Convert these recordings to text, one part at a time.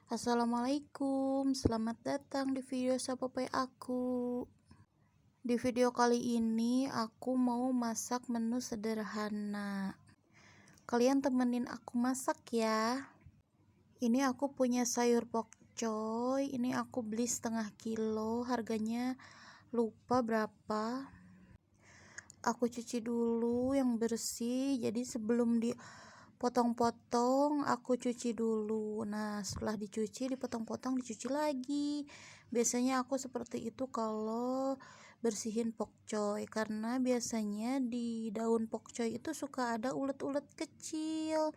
Assalamualaikum, selamat datang di video Sapope aku. Di video kali ini aku mau masak menu sederhana. Kalian temenin aku masak ya. Ini aku punya sayur pokcoy, ini aku beli setengah kilo, harganya lupa berapa. Aku cuci dulu yang bersih, jadi sebelum potong-potong aku cuci dulu. Nah, setelah dicuci, dipotong-potong, dicuci lagi. Biasanya aku seperti itu kalau bersihin pokcoy, karena biasanya di daun pokcoy itu suka ada ulet-ulet kecil.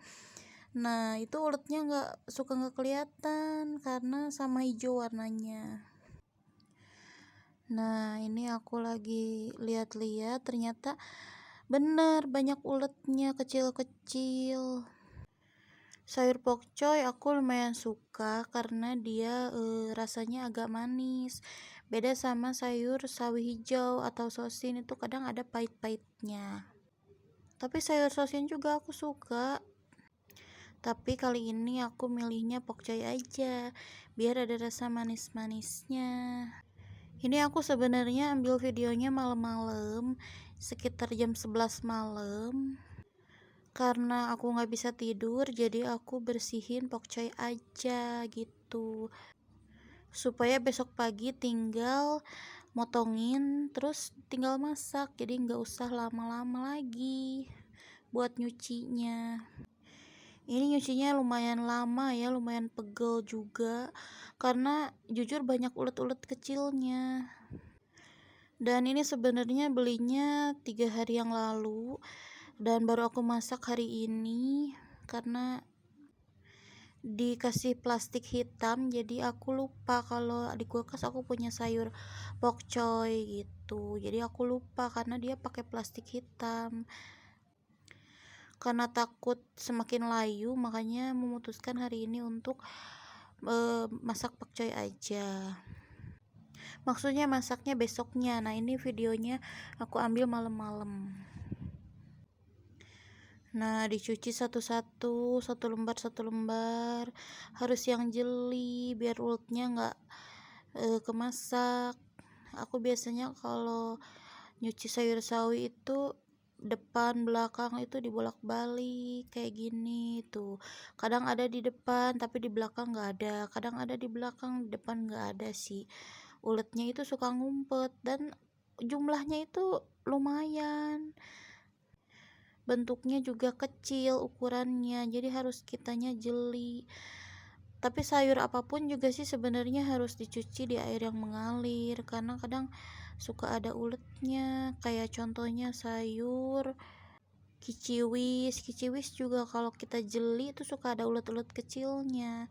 Nah, itu uletnya nggak kelihatan karena sama hijau warnanya. Nah, ini aku lagi lihat-lihat, ternyata bener banyak uletnya kecil-kecil. Sayur pokcoy aku lumayan suka karena dia rasanya agak manis. Beda sama sayur sawi hijau atau sosin, itu kadang ada pahit-pahitnya. Tapi sayur sosin juga aku suka. Tapi kali ini aku milihnya pokcoy aja, biar ada rasa manis-manisnya. Ini aku sebenarnya ambil videonya malam-malam, sekitar jam 11 malam. Karena aku nggak bisa tidur, jadi aku bersihin pokcoy aja gitu, supaya besok pagi tinggal motongin terus tinggal masak, jadi nggak usah lama-lama lagi buat nyucinya. Ini nyucinya lumayan lama ya, lumayan pegel juga karena jujur banyak ulet-ulet kecilnya. Dan ini sebenarnya belinya 3 hari yang lalu dan baru aku masak hari ini karena dikasih plastik hitam, jadi aku lupa kalau di kulkas aku punya sayur pokcoy gitu. Jadi aku lupa karena dia pakai plastik hitam. Karena takut semakin layu, makanya memutuskan hari ini untuk masak pokcoy aja. Maksudnya masaknya besoknya. Nah, ini videonya aku ambil malam-malam. Nah, dicuci satu-satu, satu lembar, harus yang jeli biar uletnya nggak kemasak. Aku biasanya kalau nyuci sayur sawi itu depan belakang itu dibolak-balik kayak gini tuh. Kadang ada di depan tapi di belakang nggak ada, kadang ada di belakang, di depan nggak ada sih. Uletnya itu suka ngumpet dan jumlahnya itu lumayan. Bentuknya juga kecil ukurannya, jadi harus kitanya jeli. Tapi sayur apapun juga sih sebenarnya harus dicuci di air yang mengalir karena kadang suka ada uletnya. Kayak contohnya sayur kiciwis juga kalau kita jeli itu suka ada ulet-ulet kecilnya.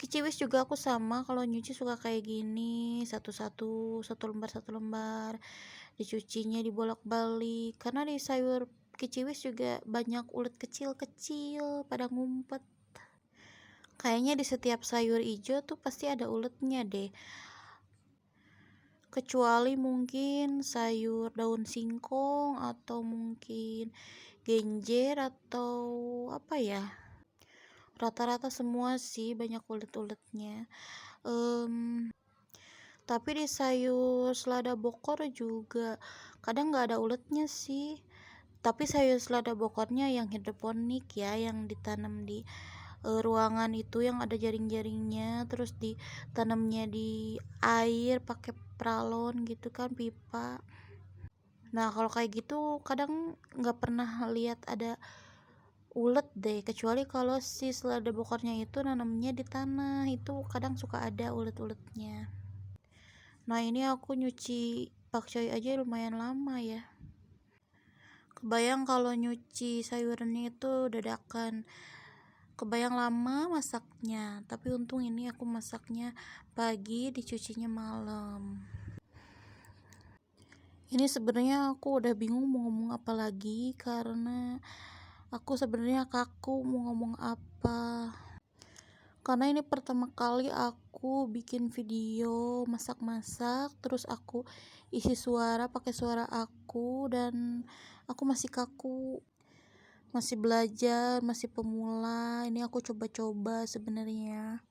Kiciwis juga aku sama, kalau nyuci suka kayak gini, satu-satu, satu lembar dicucinya dibolak-balik karena di sayur kiciwis juga banyak ulet kecil-kecil pada ngumpet. Kayaknya di setiap sayur hijau tuh pasti ada uletnya deh, kecuali mungkin sayur daun singkong atau mungkin genjer atau apa ya, rata-rata semua sih banyak ulet-uletnya. Tapi di sayur selada bokor juga kadang nggak ada uletnya sih. Tapi sayur selada bokornya yang hidroponik ya, yang ditanam di ruangan itu yang ada jaring-jaringnya, terus ditanamnya di air pakai pralon gitu kan, pipa. Nah, kalau kayak gitu kadang nggak pernah lihat ada ulet deh, kecuali kalau si selada bokornya itu nanamnya di tanah, itu kadang suka ada ulet-uletnya. Nah, ini aku nyuci pakcoy aja lumayan lama ya. Kebayang kalau nyuci sayurannya itu dadakan, kebayang lama masaknya. Tapi untung ini aku masaknya pagi, dicucinya malam. Ini sebenarnya aku udah bingung mau ngomong apa lagi karena aku sebenarnya kaku mau ngomong apa. Karena ini pertama kali aku bikin video masak-masak, terus aku isi suara pakai suara aku, dan aku masih kaku, masih belajar, masih pemula. Ini aku coba-coba sebenarnya.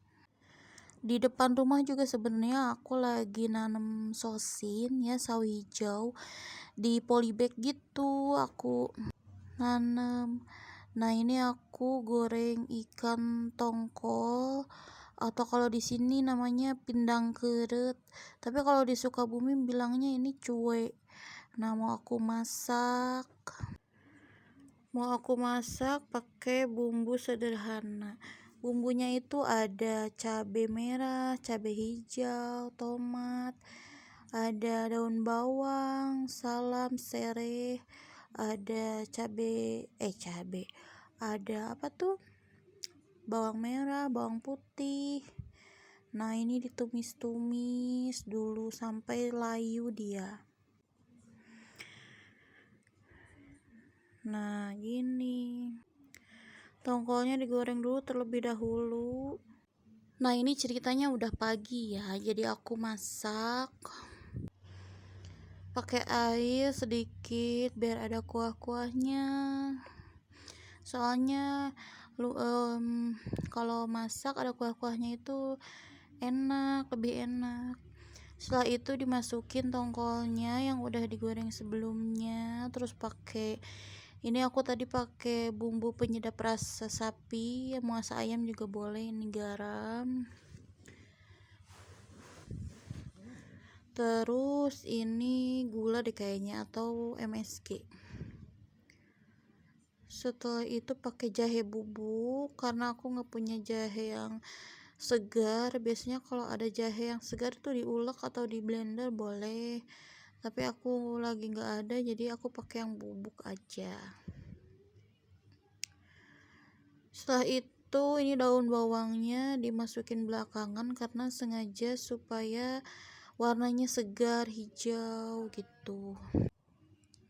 Di depan rumah juga sebenarnya aku lagi nanam sosin ya, sawi hijau di polybag gitu aku nanam. Nah, ini aku goreng ikan tongkol atau kalau di sini namanya pindang keret. Tapi kalau di Sukabumi bilangnya ini cuek. Nah, mau aku masak pakai bumbu sederhana. Bumbunya itu ada cabai merah, cabai hijau, tomat, ada daun bawang, salam, sereh, ada cabai, ada apa tuh? Bawang merah, bawang putih. Nah, ini ditumis-tumis dulu sampai layu dia. Nah, gini. Tongkolnya digoreng dulu terlebih dahulu. Nah, ini ceritanya udah pagi ya. Jadi aku masak pakai air sedikit biar ada kuah-kuahnya. Soalnya kalau masak ada kuah-kuahnya itu lebih enak. Setelah itu dimasukin tongkolnya yang udah digoreng sebelumnya, terus ini aku tadi pakai bumbu penyedap rasa sapi, ya mau rasa ayam juga boleh, ini garam. Terus ini gula deh kayaknya atau MSG. Setelah itu pakai jahe bubuk karena aku nggak punya jahe yang segar. Biasanya kalau ada jahe yang segar tuh diulek atau di blender boleh, tapi aku lagi nggak ada jadi aku pakai yang bubuk aja. Setelah itu ini daun bawangnya dimasukin belakangan karena sengaja supaya warnanya segar hijau gitu.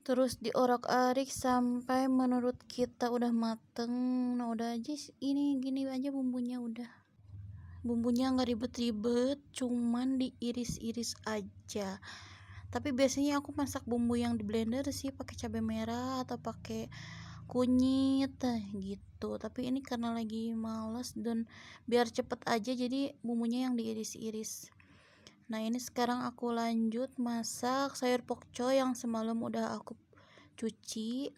Terus diorak-arik sampai menurut kita udah mateng. Nah, udah aja ini gini aja bumbunya udah. Bumbunya nggak ribet-ribet, cuman diiris-iris aja. Tapi biasanya aku masak bumbu yang di blender sih pakai cabai merah atau pakai kunyit gitu. Tapi ini karena lagi males dan biar cepet aja jadi bumbunya yang diiris-iris. Nah, ini sekarang aku lanjut masak sayur pokcoy yang semalam udah aku cuci.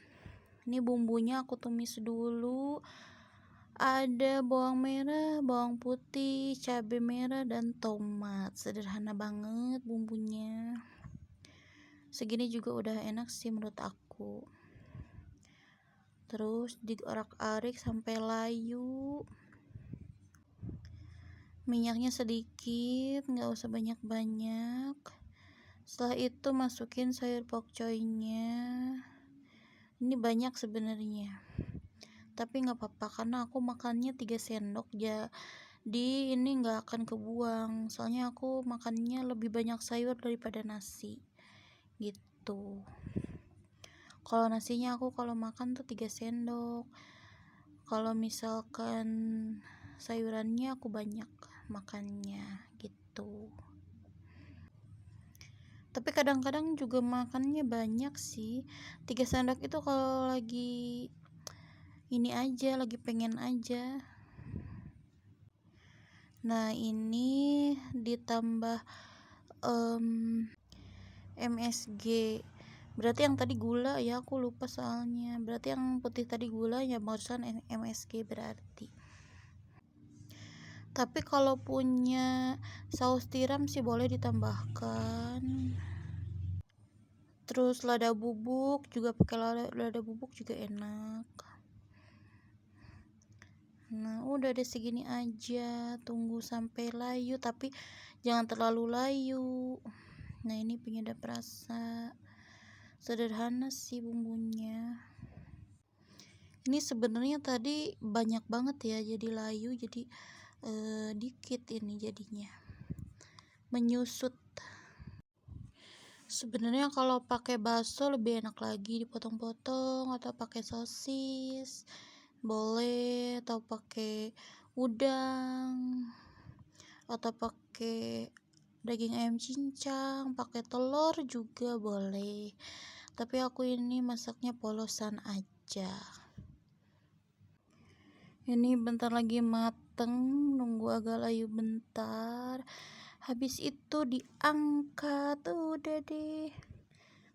Ini bumbunya aku tumis dulu. Ada bawang merah, bawang putih, cabai merah, dan tomat. Sederhana banget bumbunya. Segini juga udah enak sih menurut aku. Terus diorak-arik sampai layu. Minyaknya sedikit, nggak usah banyak-banyak. Setelah itu masukin sayur pokcoynya. Ini banyak sebenarnya, tapi nggak apa-apa karena aku makannya 3 sendok jadi ini nggak akan kebuang. Soalnya aku makannya lebih banyak sayur daripada nasi gitu. Kalau nasinya aku kalau makan tuh 3 sendok. Kalau misalkan sayurannya aku banyak makannya gitu. Tapi kadang-kadang juga makannya banyak sih. 3 sendok itu kalau lagi ini aja, lagi pengen aja. Nah, ini ditambah MSG. Berarti yang tadi gula ya, aku lupa soalnya. Berarti yang putih tadi gula ya, barusan MSG berarti. Tapi kalau punya saus tiram sih boleh ditambahkan. Terus lada bubuk juga, pakai lada bubuk juga enak. Nah, udah deh segini aja. Tunggu sampai layu, tapi jangan terlalu layu. Nah, ini penyedap rasa. Sederhana sih bumbunya. Ini sebenarnya tadi banyak banget ya, jadi layu, jadi dikit ini jadinya. Menyusut. Sebenarnya kalau pakai bakso lebih enak lagi, dipotong-potong atau pakai sosis. Boleh, atau pakai udang atau pakai daging ayam cincang, pakai telur juga boleh. Tapi aku ini masaknya polosan aja. Ini bentar lagi mateng. mateng, nunggu agak layu bentar, habis itu diangkat, udah deh.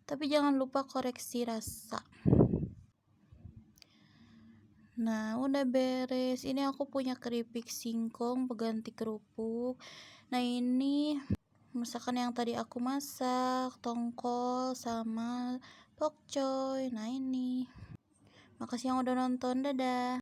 Tapi jangan lupa koreksi rasa. Nah, udah beres. Ini aku punya keripik singkong pengganti kerupuk. Nah, ini masakan yang tadi aku masak, tongkol sama pokcoy. Nah, ini. Makasih yang udah nonton, dadah.